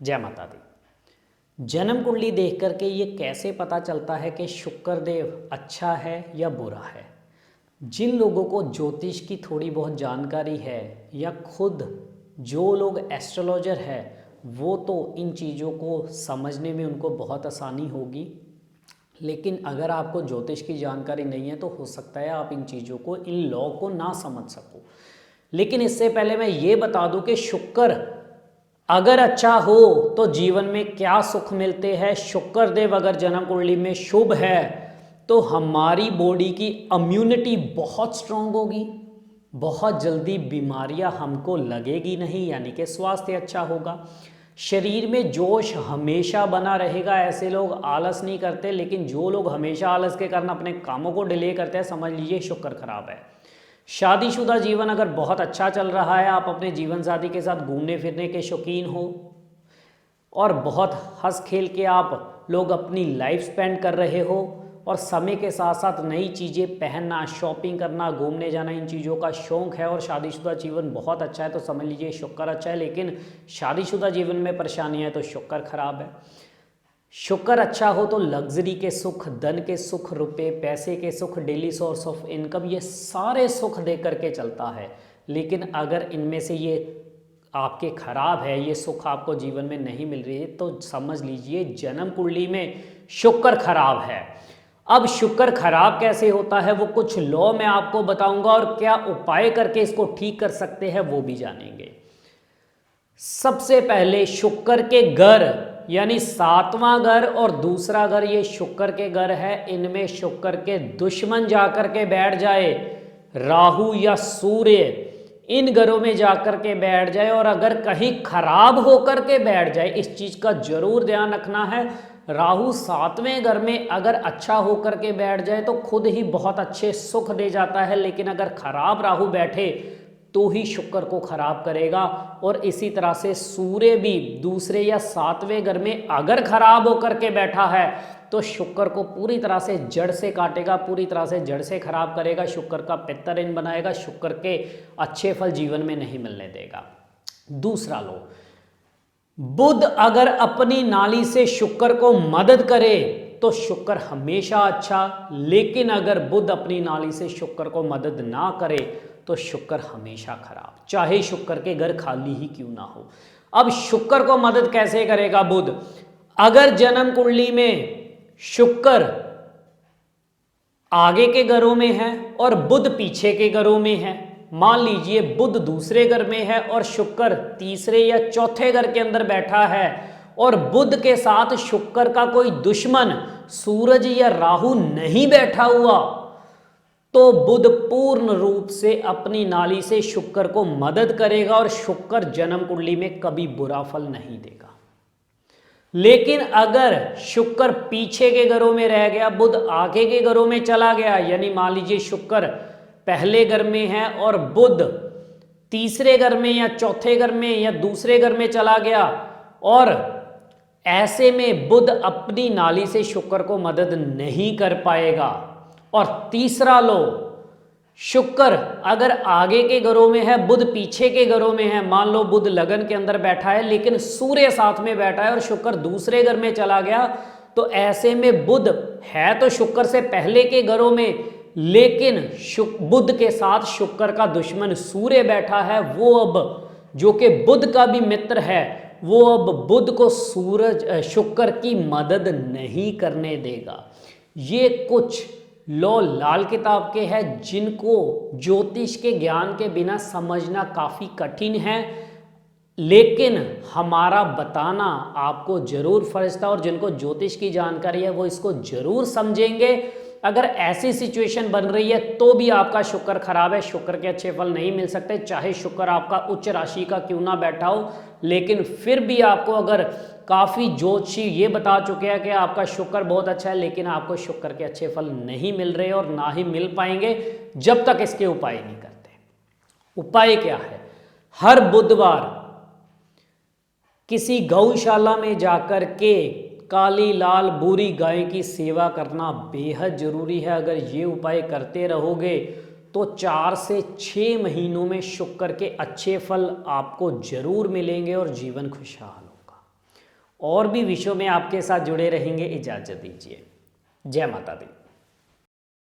जय माता दी। जन्म कुंडली देख करके ये कैसे पता चलता है कि शुक्र देव अच्छा है या बुरा है? जिन लोगों को ज्योतिष की थोड़ी बहुत जानकारी है या खुद जो लोग एस्ट्रोलॉजर है वो तो इन चीज़ों को समझने में उनको बहुत आसानी होगी, लेकिन अगर आपको ज्योतिष की जानकारी नहीं है तो हो सकता है आप इन चीज़ों को, इन लॉ को ना समझ सको। लेकिन इससे पहले मैं ये बता दूं कि शुक्र अगर अच्छा हो तो जीवन में क्या सुख मिलते हैं। शुक्र देव अगर जन्म कुंडली में शुभ है तो हमारी बॉडी की इम्यूनिटी बहुत स्ट्रांग होगी, बहुत जल्दी बीमारियां हमको लगेगी नहीं, यानी कि स्वास्थ्य अच्छा होगा। शरीर में जोश हमेशा बना रहेगा। ऐसे लोग आलस नहीं करते, लेकिन जो लोग हमेशा आलस के कारण अपने कामों को डिले करते हैं, समझ लीजिए शुक्र खराब है। शादीशुदा जीवन अगर बहुत अच्छा चल रहा है, आप अपने जीवन साथी के साथ घूमने फिरने के शौकीन हो और बहुत हंस खेल के आप लोग अपनी लाइफ स्पेंड कर रहे हो और समय के साथ साथ नई चीज़ें पहनना, शॉपिंग करना, घूमने जाना, इन चीज़ों का शौक़ है और शादीशुदा जीवन बहुत अच्छा है, तो समझ लीजिए शुक्र अच्छा है। लेकिन शादीशुदा जीवन में परेशानियाँ है तो शुक्र खराब है। शुक्र अच्छा हो तो लग्जरी के सुख, धन के सुख, रुपए पैसे के सुख, डेली सोर्स ऑफ इनकम, ये सारे सुख दे करके चलता है। लेकिन अगर इनमें से ये आपके खराब है, ये सुख आपको जीवन में नहीं मिल रही है, तो समझ लीजिए जन्म कुंडली में शुक्र खराब है। अब शुक्र खराब कैसे होता है वो कुछ लॉ मैं आपको बताऊंगा और क्या उपाय करके इसको ठीक कर सकते हैं वो भी जानेंगे। सबसे पहले शुक्र के घर यानी 7वां घर और दूसरा घर, ये शुक्र के घर है, इनमें शुक्र के दुश्मन जाकर के बैठ जाए, राहु या सूर्य इन घरों में जाकर के बैठ जाए और अगर कहीं खराब होकर के बैठ जाए, इस चीज का जरूर ध्यान रखना है। राहु 7वें घर में अगर अच्छा होकर के बैठ जाए तो खुद ही बहुत अच्छे सुख दे जाता है, लेकिन अगर खराब राहु बैठे तो ही शुक्र को खराब करेगा। और इसी तरह से सूर्य भी दूसरे या 7वें घर में अगर खराब होकर के बैठा है तो शुक्र को पूरी तरह से जड़ से काटेगा, पूरी तरह से जड़ से खराब करेगा, शुक्र का पित्तरहीन बनाएगा, शुक्र के अच्छे फल जीवन में नहीं मिलने देगा। दूसरा लो, बुध अगर अपनी नाली से शुक्र को मदद करे तो शुक्र हमेशा अच्छा, लेकिन अगर बुध अपनी नाली से शुक्र को मदद ना करे तो शुक्र हमेशा खराब, चाहे शुक्र के घर खाली ही क्यों ना हो। अब शुक्र को मदद कैसे करेगा बुध? अगर जन्म कुंडली में शुक्र आगे के घरों में है और बुध पीछे के घरों में है, मान लीजिए बुध दूसरे घर में है और शुक्र तीसरे या चौथे घर के अंदर बैठा है और बुध के साथ शुक्र का कोई दुश्मन सूरज या राहु नहीं बैठा हुआ, तो बुध पूर्ण रूप से अपनी नाली से शुक्र को मदद करेगा और शुक्र जन्म कुंडली में कभी बुरा फल नहीं देगा। लेकिन अगर शुक्र पीछे के घरों में रह गया, बुध आगे के घरों में चला गया, यानी मान लीजिए शुक्र पहले घर में है और बुध तीसरे घर में या चौथे घर में या दूसरे घर में चला गया, और ऐसे में बुध अपनी नाली से शुक्र को मदद नहीं कर पाएगा। और तीसरा लो, शुक्र अगर आगे के घरों में है, बुध पीछे के घरों में है, मान लो बुध लगन के अंदर बैठा है लेकिन सूर्य साथ में बैठा है और शुक्र दूसरे घर में चला गया, तो ऐसे में बुध है तो शुक्र से पहले के घरों में, लेकिन बुध के साथ शुक्र का दुश्मन सूर्य बैठा है, वो अब जो कि बुध का भी मित्र है, वो अब बुध को शुक्र की मदद नहीं करने देगा। ये कुछ लॉ लाल किताब के हैं जिनको ज्योतिष के ज्ञान के बिना समझना काफ़ी कठिन है, लेकिन हमारा बताना आपको जरूर फर्ज था और जिनको ज्योतिष की जानकारी है वो इसको जरूर समझेंगे। अगर ऐसी सिचुएशन बन रही है तो भी आपका शुक्र खराब है, शुक्र के अच्छे फल नहीं मिल सकते, चाहे शुक्र आपका उच्च राशि का क्यों ना बैठा हो, लेकिन फिर भी आपको अगर काफ़ी ज्योतिषी ये बता चुके हैं कि आपका शुक्र बहुत अच्छा है, लेकिन आपको शुक्र के अच्छे फल नहीं मिल रहे और ना ही मिल पाएंगे जब तक इसके उपाय नहीं करते। उपाय क्या है? हर बुधवार किसी गौशाला में जाकर के काली लाल बूरी गाय की सेवा करना बेहद जरूरी है। अगर ये उपाय करते रहोगे तो 4 से 6 महीनों में शुक्र के अच्छे फल आपको जरूर मिलेंगे और जीवन खुशहाल होगा। और भी विषयों में आपके साथ जुड़े रहेंगे। इजाज़त दीजिए। जय माता दी।